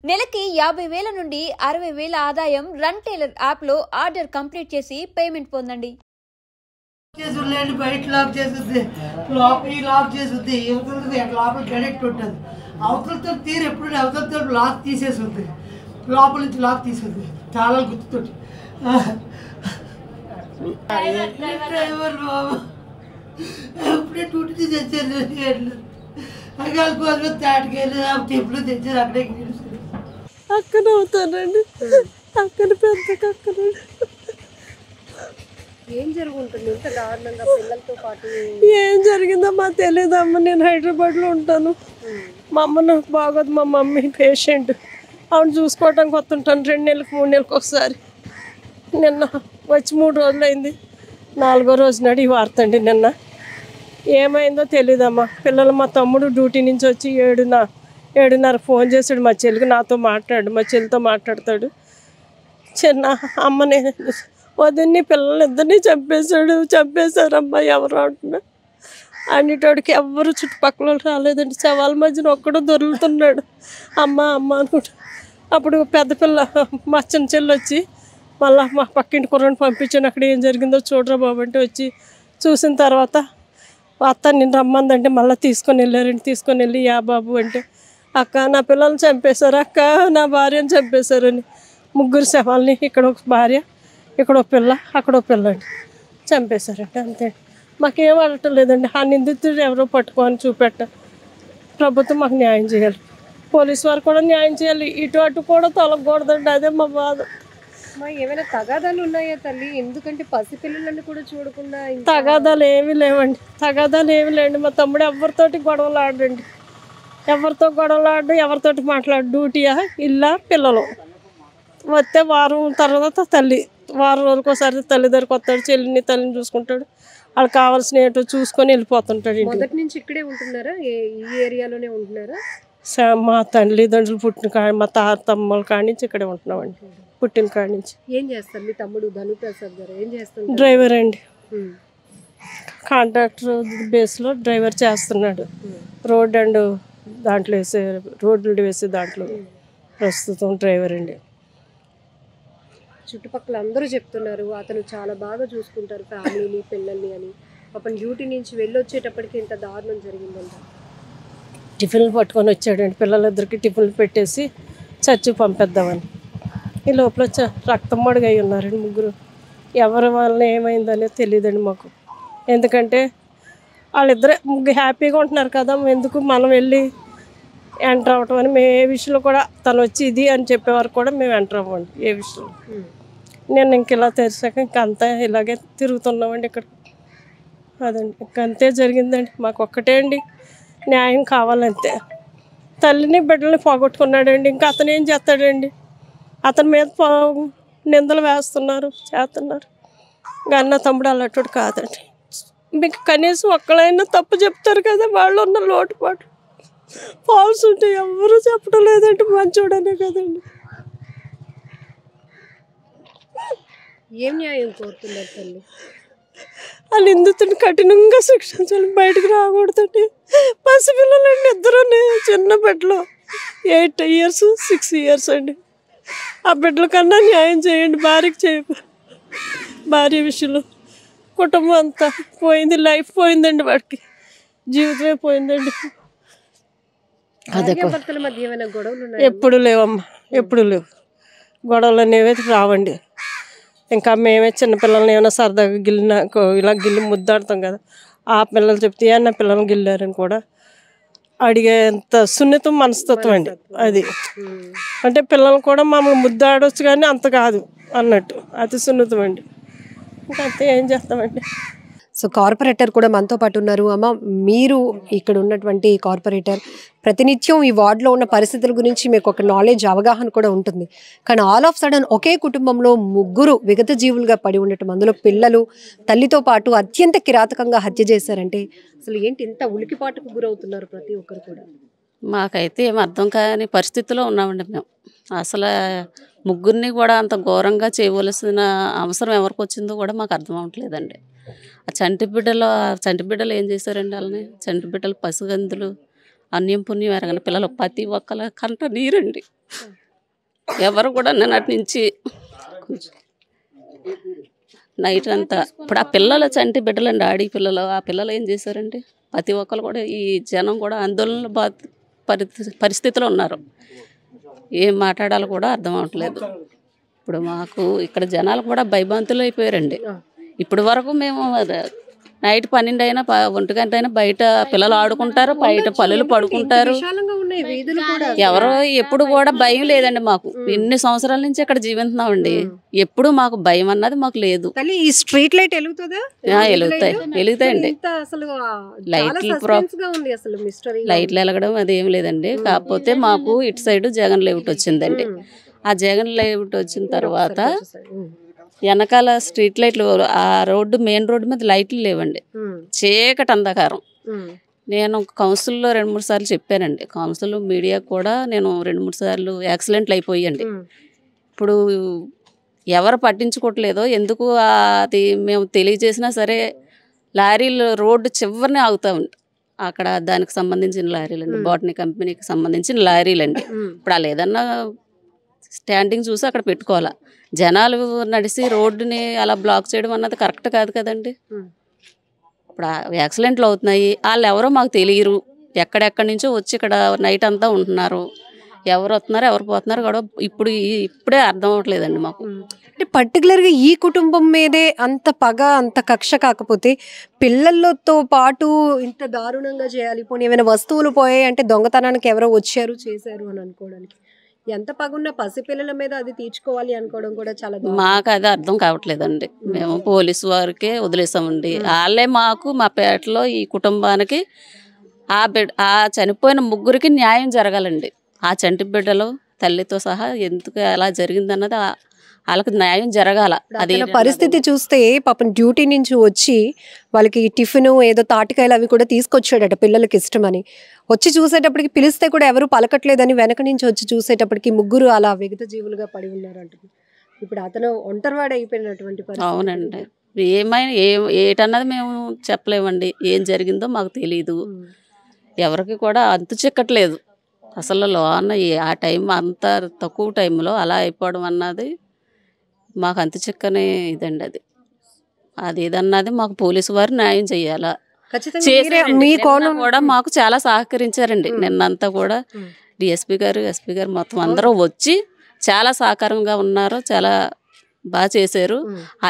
నెలకి 50,000 నుండి 60,000 ఆదాయం రన్ టైలర్ యాప్లో ఆర్డర్ కంప్లీట్ చేసి పేమెంట్ పొందండి. బయట లాక్ చేస్తుంది, లాక్ చేస్తుంది, యువతలది లోపల క్రెడిట్ ఉంటుంది. అవతలతో తీరు ఎప్పుడు అవతలతో లాక్ తీసేస్తుంది, లోపల నుంచి లాక్ తీసేది చాలా గుర్తుతోటి. డ్రైవర్ బాబు ఎప్పుడే డ్యూటీ తెచ్చారు, అక్కడ కోసం తాటికెళ్ళి చెప్పులు తెచ్చారు, అక్కడే అక్కడ అవుతానండి. అక్కడ పెద్ద అక్కడ ఏం జరుగుతుంది ఇంత దారుణంగా పిల్లలతో పాటు? ఏం జరిగిందమ్మా తెలియదమ్మా. నేను హైదరాబాద్లో ఉంటాను. మా అమ్మ నాకు బాగోదు. మా మమ్మీ పేషెంట్, ఆవిడ చూసుకోవడానికి వస్తుంటాను 2 నెలలకు 3 నెలలకు ఒకసారి. నిన్న వచ్చి 3 రోజులు అయింది. 4వ రోజు నాడు ఈ వార్త అండి. నిన్న ఏమైందో తెలీదమ్మా. పిల్లలు మా తమ్ముడు డ్యూటీ నుంచి వచ్చి 7:30 ఫోన్ చేశాడు మా చెల్లికి. నాతో మాట్లాడు, మా చెల్లితో మాట్లాడతాడు. చిన్న అమ్మని వదిన్ని పిల్లలిద్దరినీ చంపేశారమ్మా. ఎవరు అంటున్నా అన్నిటోడికి ఎవరు చుట్టుపక్కల రాలేదండి. శవాల మధ్యన ఒక్కడో దొరుకుతున్నాడు. అమ్మ అనుకుంటా. అప్పుడు పెద్ద పిల్ల మా చిన్న చెల్లి వచ్చి మళ్ళీ మా పక్కింటి కుర్రని పంపించాను, అక్కడ ఏం జరిగిందో చూడరా బాబు అంటే వచ్చి చూసిన తర్వాత అత్త నేను రమ్మందంటే మళ్ళీ తీసుకొని వెళ్ళారండి. తీసుకొని వెళ్ళి యా బాబు అంటే, అక్క నా పిల్లల్ని చంపేశారు, అక్క నా భార్యను చంపేశారని. 3 శవాల్ని, ఇక్కడ ఒక భార్య, ఇక్కడ ఒక పిల్ల, అక్కడ ఒక పిల్ల అండి చంపేశారండి. అంతే. మాకేం అడగటం లేదండి. ఆ నిందితుడు ఎవరో పట్టుకొని చూపెట్ట. ప్రభుత్వం మాకు న్యాయం చేయాలి, పోలీసు వారు కూడా న్యాయం చేయాలి. ఇటు అటు కూడా తొలగకూడదండి. అదే మా బాధ. ఏమైనా తగాదాలు ఉన్నాయా తల్లి? ఎందుకంటే పసిపిల్లలను కూడా చూడకుండా. తగాదాలు ఏమీ లేవండి. మా తమ్ముడు ఎవరితోటి గొడవలు ఆడండి, ఎవరితో గొడవలు ఆడు, ఎవరితోటి మాట్లాడు. డ్యూటీయా, ఇల్లా, పిల్లలు. వస్తే వారం తర్వాత వారం రోజులకు ఒకసారి తల్లి దగ్గరకు వస్తాడు. తల్లిని చూసుకుంటాడు. వాళ్ళకి కావాల్సిన ఏంటో చూసుకొని వెళ్ళిపోతుంటాడు. మొదటి నుంచి ఇక్కడే ఉంటున్నారా? ఈ ఏరియాలోనే ఉంటున్నారా? మా తల్లిదండ్రులు పుట్టిన కాడి, మా తమ్మల కాడి నుంచి ఇక్కడే ఉంటున్నామండి. పుట్టిన కాడి నుంచి. ఏం చేస్తారు మీ తమ్ముడు ధనుప్రసాద్ గారు? ఏం చేస్తారు? డ్రైవర్ అండి. కాంట్రాక్టర్ బేస్లో డ్రైవర్ చేస్తున్నాడు. రోడ్లు వేసే దాంట్లో ప్రస్తుతం డ్రైవర్ అండి. చుట్టుపక్కల అందరూ చెప్తున్నారు అతను చాలా బాగా చూసుకుంటారు ఫ్యామిలీని, పిల్లల్ని అని. పాపం డ్యూటీ నుంచి వెళ్ళొచ్చేటప్పటికి ఇంత దారుణం జరిగిందంట. టిఫిన్లు పట్టుకొని వచ్చాడండి. పిల్లలిద్దరికి టిఫిన్లు పెట్టేసి చర్చికి పంపిద్దామని. ఈ లోపల రక్తం మడుగు అయి ఉన్నారండి 3. ఎవరి వల్ల ఏమైందనేది తెలియదండి మాకు. ఎందుకంటే వాళ్ళిద్దరే హ్యాపీగా ఉంటున్నారు కదా, ఎందుకు మనం వెళ్ళి ఎంటర్ అవ్వటం అని. మేము ఏ విషయంలో కూడా తను వచ్చి ఇది అని చెప్పేవారు కూడా మేము ఎంటర్ అవ్వండి ఏ విషయంలో. నేను ఇలా తెరిచాక ఇంకంతా ఇలాగే తిరుగుతున్నామండి ఇక్కడ. అదండి, ఇంకంతే జరిగిందండి. మాకు ఒక్కటే అండి, న్యాయం కావాలంతే. తల్లిని బిడ్డల్ని పోగొట్టుకున్నాడండి. ఇంకా అతను ఏం చేస్తాడండి? అతని మీద నిందలు చేస్తున్నారు. అన్న తమ్ముడు అలాంటి కాదండి. మీకు కనీసం ఒక్కళ్ళైనా తప్పు చెప్తారు కదా. వాళ్ళు ఉన్న లోటుపాటు ఫాల్స్ ఉంటే ఎవరు చెప్పడం లేదంటే మంచోడనే కదండి. ఏం న్యాయం కోరుతున్నారు తల్లి? ఆ నిందితుడిని కఠినంగా శిక్షించాలి, బయటకు రాకూడదండి. పసిపిల్లలండి ఇద్దరు, చిన్న బిడ్డలు 8 years 6 years అండి. ఆ బిడ్డల కన్నా న్యాయం చేయండి. భార్య విషయంలో కుటుంబం అంతా పోయింది, లైఫ్ పోయిందండి, వాడికి జీవితమే పోయిందండి. భర్తల మధ్య ఏమైనా గొడవలు ఉన్నాయా? ఎప్పుడు లేవమ్మా, ఎప్పుడు లేవు. గొడవలు అనేవి రావండి. ఇంకా మేమే చిన్నపిల్లల్ని ఏమైనా సరదాగా ఇలా గిల్లి ముద్దాడుతాం కదా, ఆ పిల్లలు చెప్తే నా పిల్లల్ని గిల్లారని కూడా అడిగేంత సున్నితం మనస్తత్వం అండి అది. అంటే పిల్లలు కూడా మమ్మల్ని ముద్దాడవచ్చు కానీ అంత కాదు అన్నట్టు, అతి సున్నితం అండి. ఇంకా అంతే, ఏం చేస్తామండి. సో కార్పొరేటర్ కూడా మనతో పాటు ఉన్నారు. అమ్మ, మీరు ఇక్కడ ఉన్నటువంటి కార్పొరేటర్, ప్రతినిత్యం ఈ వార్డులో ఉన్న పరిస్థితుల గురించి మీకు ఒక నాలెడ్జ్, అవగాహన కూడా ఉంటుంది. కానీ ఆల్ ఆఫ్ సడన్ ఒకే కుటుంబంలో 3 విగత జీవులుగా పడి ఉండటం, అందులో పిల్లలు, తల్లితో పాటు అత్యంత కిరాతకంగా హత్య చేశారంటే అసలు ఏంటి ఇంత ఉలికిపాటుకు గురవుతున్నారు ప్రతి ఒక్కరు కూడా? మాకైతే ఏం అర్థం కాని పరిస్థితిలో ఉన్నామండి మేము. అసలు 3 కూడా అంత ఘోరంగా చేయవలసిన అవసరం ఎవరికి వచ్చిందో కూడా మాకు అర్థం అవ్వట్లేదండి. ఆ చంటి బిడ్డలు ఏం చేశారండి వాళ్ళని? చంటి బిడ్డలు పసిగందులు, అన్యం పుణ్యం ఎరగని పిల్లలు, ప్రతి ఒక్కల కంట నీరండి. ఎవరు కూడా నిన్నటి నుంచి నైట్ అంతా ఇప్పుడు ఆ పిల్లలు చంటి బిడ్డలండి, ఆడి పిల్లలు, ఆ పిల్లలు ఏం చేశారండి? ప్రతి ఒక్కరు కూడా ఈ జనం కూడా ఆందోళన పరిస్థితిలో ఉన్నారు. ఏం మాట్లాడాలో కూడా అర్థం అవ్వట్లేదు. ఇప్పుడు మాకు ఇక్కడ జనాలు కూడా భయభ్రాంతులు అయిపోయారండి. ఇప్పటి వరకు మేము నైట్ 12 అయినా 1 గంట అయినా బయట పిల్లలు ఆడుకుంటారు, బయట పల్లెలు పడుకుంటారు. ఎవరో ఎప్పుడు కూడా భయం లేదండి మాకు. ఎన్ని సంవత్సరాల నుంచి ఇక్కడ జీవిస్తున్నామండి, ఎప్పుడు మాకు భయం అన్నది మాకు లేదు. ఈ స్ట్రీట్ లైట్ వెలుగుతాయండి. లైట్లు వెలగడం అదేం లేదండి. కాకపోతే మాకు ఇటు సైడ్ జగన్ లేఅవుట్ వచ్చిందండి. ఆ జగన్ లేఅవుట్ వచ్చిన తర్వాత వెనకాల స్ట్రీట్ లైట్లు, ఆ రోడ్డు మెయిన్ రోడ్డు మీద లైట్లు లేవండి, చీకటి అంధకారం. నేను కౌన్సిల్లో 2-3 సార్లు చెప్పానండి. కౌన్సిల్ మీడియా కూడా నేను 2-3 సార్లు యాక్సిడెంట్లు అయిపోయాయండి. ఇప్పుడు ఎవరు పట్టించుకోవట్లేదో ఎందుకు అది మేము తెలియజేసినా సరే లారీలు రోడ్డు చివరినే ఆగుతామండి. అక్కడ దానికి సంబంధించిన లారీలండి, బాటనీ కంపెనీకి సంబంధించిన లారీలండి. ఇప్పుడు అలా ఏదన్నా స్టాండింగ్ చూసి అక్కడ పెట్టుకోవాలా. జనాలు నడిచి రోడ్డుని అలా బ్లాక్ చేయడం అన్నది కరెక్ట్ కాదు కదండి. ఇప్పుడు యాక్సిడెంట్లు అవుతున్నాయి, వాళ్ళు ఎవరో మాకు తెలియరు. ఎక్కడెక్కడి నుంచో వచ్చి ఇక్కడ నైట్ అంతా ఉంటున్నారు. ఎవరు వస్తున్నారు ఎవరు పోతున్నారు కూడా ఇప్పుడే అర్థం అవ్వట్లేదండి మాకు. అంటే పర్టికులర్గా ఈ కుటుంబం మీదే అంత పగ, అంత కక్ష కాకపోతే పిల్లలతో పాటు ఇంత దారుణంగా చేయాలి. పోనీ ఏమైనా వస్తువులు పోయాయి అంటే దొంగతనానికి ఎవరో వచ్చారు చేశారు అని అనుకోవడానికి ఎంత పగున్న పసిపిల్లల మీద అది తీర్చుకోవాలి అనుకోవడం కూడా చాలా మాకు అది అర్థం కావట్లేదండి. మేము పోలీసు వారికే వదిలేసామండి. వాళ్ళే మాకు మా పేటలో ఈ కుటుంబానికి ఆ చనిపోయిన 3కి న్యాయం జరగాలండి. ఆ చంటి బిడ్డలు తల్లితో సహా ఎందుకు అలా జరిగిందన్నది వాళ్ళకి న్యాయం జరగాల. అది పరిస్థితి చూస్తే పాపం డ్యూటీ నుంచి వచ్చి వాళ్ళకి టిఫిన్ ఏదో తాటికాయలు అవి కూడా తీసుకొచ్చాడట పిల్లలకి ఇష్టమని. వచ్చి చూసేటప్పటికి పిలిస్తే కూడా ఎవరు పలకట్లేదని వెనక నుంచి వచ్చి చూసేటప్పటికి 3 అలా విగత జీవులుగా పడి ఉన్నారంట. ఇప్పుడు అతను ఒంటరివాడు అయిపోయినటువంటి పరిస్థితి. అవునండి. ఏమైనా ఏటన్నది మేము చెప్పలేమండి. ఏం జరిగిందో మాకు తెలీదు. ఎవరికి కూడా అంతు చిక్కట్లేదు అసలు. లోన ఆ టైం అంత తక్కువ టైంలో అలా అయిపోవడం అన్నది మాకు అంతు చిక్కనే ఇదండి. అది ఏదన్నది మాకు పోలీసు వారు న్యాయం చెయ్యాలా. కూడా మాకు చాలా సహకరించారండి. నిన్నంతా కూడా డిఎస్పీ గారు, ఎస్పీ గారు మొత్తం అందరూ వచ్చి చాలా సహకారంగా ఉన్నారు. చాలా బాగా చేశారు.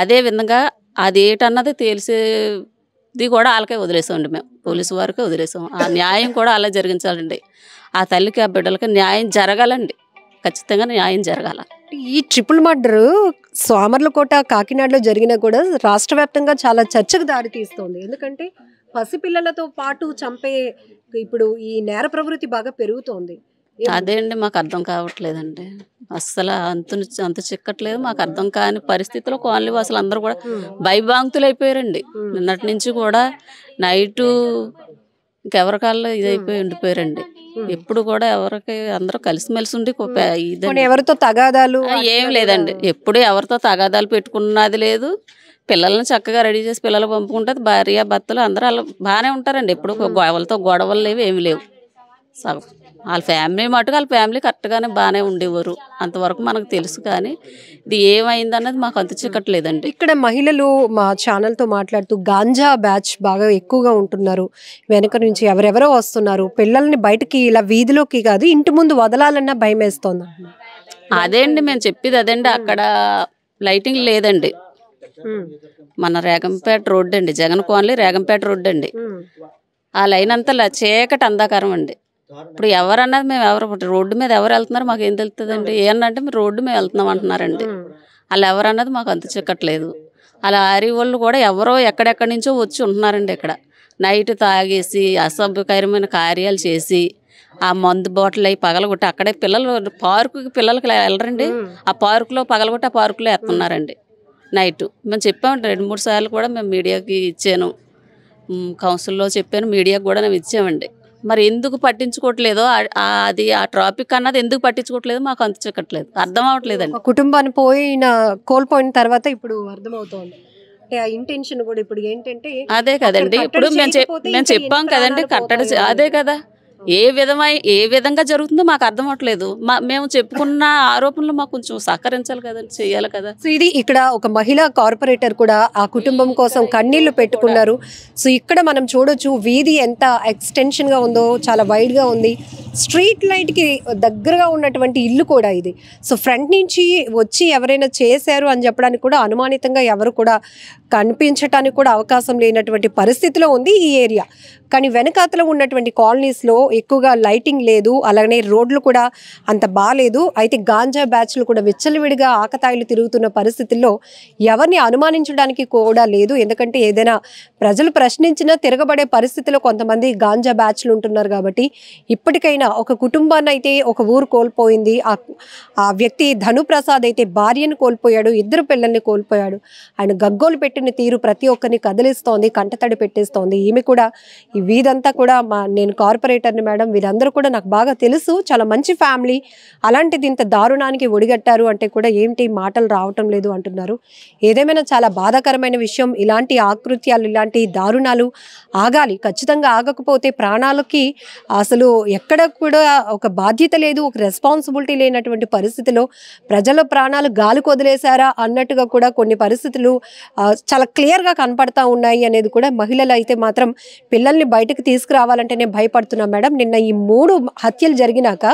అదే విధంగా అది ఏటన్నది తెలిసేది కూడా వాళ్ళకే వదిలేసామండి. మేము పోలీసు వారికే వదిలేసాం. ఆ న్యాయం కూడా అలా జరిగించాలండి. ఆ తల్లికి ఆ బిడ్డలకి న్యాయం జరగాలండి. ఖచ్చితంగా న్యాయం జరగాల. ఈ ట్రిపుల్ మర్డర్ సామర్లకోట, కాకినాడలో జరిగినా కూడా రాష్ట్ర వ్యాప్తంగా చాలా చర్చకు దారి తీస్తోంది. ఎందుకంటే పసిపిల్లలతో పాటు చంపే ఇప్పుడు ఈ నేర ప్రవృత్తి బాగా పెరుగుతోంది. అదే అండి మాకు అర్థం కావట్లేదండి. అస్సలు అంత చిక్కట్లేదు. మాకు అర్థం కాని పరిస్థితిలో కాలనీ వాసులు అందరూ కూడా భయభ్రాంతులు అయిపోయారండి. నిన్నటి నుంచి కూడా నైటు ఇంకెవరికాల్లో ఇదైపోయి ఉండిపోయారండి. ఎప్పుడు కూడా ఎవరికి అందరూ కలిసిమెలిసి ఉండి ఎవరితో తగాదాలు ఏం లేదండి. ఎప్పుడు ఎవరితో తగాదాలు పెట్టుకున్నది లేదు. పిల్లల్ని చక్కగా రెడీ చేసి పిల్లలు పంపుకుంటుంది. భార్య భర్తలు అందరూ అలా బాగానే ఉంటారండి. ఎప్పుడు వాళ్ళతో గొడవలు లేవు, ఏమి లేవు. వాళ్ళ ఫ్యామిలీ మటుకు వాళ్ళ ఫ్యామిలీ కరెక్ట్గానే బాగానే ఉండేవారు. అంతవరకు మనకు తెలుసు. కానీ ఇది ఏమైందన్నది మాకు అంత చిక్కట్లేదండి. ఇక్కడ మహిళలు మా ఛానల్తో మాట్లాడుతూ గాంజా బ్యాచ్ బాగా ఎక్కువగా ఉంటున్నారు, వెనక నుంచి ఎవరెవరో వస్తున్నారు, పిల్లల్ని బయటకి ఇలా వీధిలోకి కాదు ఇంటి ముందు వదలాలన్నా భయం వేస్తోంది. అదే అండి మేము చెప్పేది. అదండి అక్కడ లైటింగ్ లేదండి. మన రేగంపేట రోడ్డు అండి, జగన్ కాలనీ రేగంపేట రోడ్డు అండి. ఆ లైన్ అంతా చీకటి అంధకారం అండి. ఇప్పుడు ఎవరన్నది మేము రోడ్డు మీద ఎవరు వెళ్తున్నారు మాకు ఏం తెలుస్తుందండి. ఏంటంటే మీరు రోడ్డు మీద వెళ్తున్నాం అంటున్నారండి. వాళ్ళు ఎవరన్నది మాకు అంత చిక్కట్లేదు. అలా ఆరి వాళ్ళు కూడా ఎవరో ఎక్కడెక్కడి నుంచో వచ్చి ఉంటున్నారండి. ఇక్కడ నైట్ తాగేసి అసభ్యకరమైన కార్యాలు చేసి ఆ మందు బాటిల్ అవి పగలగొట్టి అక్కడే పార్కుకి పిల్లలకి వెళ్ళరండి. ఆ పార్కులో పగలగొట్టి ఆ పార్కులో వేస్తున్నారండి నైట్. మేము చెప్పాము 2-3 సార్లు కూడా మేము మీడియాకి ఇచ్చాను, కౌన్సిల్లో చెప్పాను, మీడియాకి కూడా మేము ఇచ్చామండి. మరి ఎందుకు పట్టించుకోవట్లేదో అది ఆ ట్రాఫిక్ అన్నది ఎందుకు పట్టించుకోవట్లేదు మాకు అంత చిక్కట్లేదు, అర్థం అవ్వట్లేదండి. కుటుంబాన్ని కోల్పోయిన తర్వాత ఇప్పుడు అర్థమవుతోంది. ఇంటెన్షన్ కూడా ఇప్పుడు ఏంటంటే అదే కదండి. ఇప్పుడు మేము చెప్పాం కదండి కట్టడి. అదే కదా ఏ విధంగా జరుగుతుందో మాకు అర్థం అవట్లేదు. మేము చెప్పుకున్న ఆరోపణలు మాకు కొంచెం సహకరించాలి కదండి, చెయ్యాలి కదా. సో ఇది ఇక్కడ ఒక మహిళా కార్పొరేటర్ కూడా ఆ కుటుంబం కోసం కన్నీళ్లు పెట్టుకున్నారు. సో ఇక్కడ మనం చూడొచ్చు వీధి ఎంత ఎక్స్టెన్షన్గా ఉందో, చాలా వైడ్గా ఉంది. స్ట్రీట్ లైట్కి దగ్గరగా ఉన్నటువంటి ఇల్లు కూడా ఇది. సో ఫ్రంట్ నుంచి వచ్చి ఎవరైనా చేశారు అని చెప్పడానికి కూడా అనుమానితంగా ఎవరు కూడా కనిపించటానికి కూడా అవకాశం లేనటువంటి పరిస్థితిలో ఉంది ఈ ఏరియా. కానీ వెనకాతలో ఉన్నటువంటి కాలనీస్లో ఎక్కువగా లైటింగ్ లేదు, అలాగే రోడ్లు కూడా అంత బాగాలేదు. అయితే గాంజా బ్యాచ్లు కూడా విచ్చలవిడిగా ఆకతాయిలు తిరుగుతున్న పరిస్థితుల్లో ఎవరిని అనుమానించడానికి కూడా లేదు. ఎందుకంటే ఏదైనా ప్రజలు ప్రశ్నించినా తిరగబడే పరిస్థితిలో కొంతమంది గాంజా బ్యాచ్లు ఉంటున్నారు. కాబట్టి ఇప్పటికైనా ఒక కుటుంబాన్ని అయితే ఒక ఊరు కోల్పోయింది. ఆ వ్యక్తి ధనుప్రసాద్ అయితే భార్యను కోల్పోయాడు, 2 పిల్లల్ని కోల్పోయాడు. ఆయన గగ్గోలు పెట్టిన తీరు ప్రతి ఒక్కరిని కదిలిస్తోంది, కంటతడి పెట్టేస్తోంది. ఈమె కూడా ఈ వీధంతా కూడా నేను కార్పొరేటర్ని మేడం, వీరందరూ కూడా నాకు బాగా తెలుసు, చాలా మంచి ఫ్యామిలీ, అలాంటిది ఇంత దారుణానికి ఒడిగట్టారు అంటే కూడా ఏంటి మాటలు రావటం లేదు అంటున్నారు. ఏదేమైనా చాలా బాధాకరమైన విషయం. ఇలాంటి ఆకృత్యాలు, ఇలాంటి దారుణాలు ఆగాలి. ఖచ్చితంగా ఆగకపోతే ప్రాణాలకి అసలు ఎక్కడ కూడా ఒక బాధ్యత లేదు, ఒక రెస్పాన్సిబిలిటీ లేనటువంటి పరిస్థితిలో ప్రజల ప్రాణాలు గాలికి వదిలేశారా అన్నట్టుగా కూడా కొన్ని పరిస్థితులు చాలా క్లియర్గా కనపడతా ఉన్నాయి అనేది కూడా. మహిళలు అయితే మాత్రం పిల్లల్ని బయటకు తీసుకురావాలంటేనే భయపడుతున్నాం మేడం. నిన్న ఈ 3 హత్యలు జరిగినాక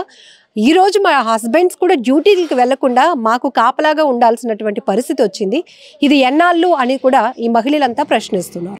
ఈరోజు మా హస్బెండ్స్ కూడా డ్యూటీలకు వెళ్లకుండా మాకు కాపలాగా ఉండాల్సినటువంటి పరిస్థితి వచ్చింది. ఇది ఎన్నాళ్ళు అని కూడా ఈ మహిళలంతా ప్రశ్నిస్తున్నారు.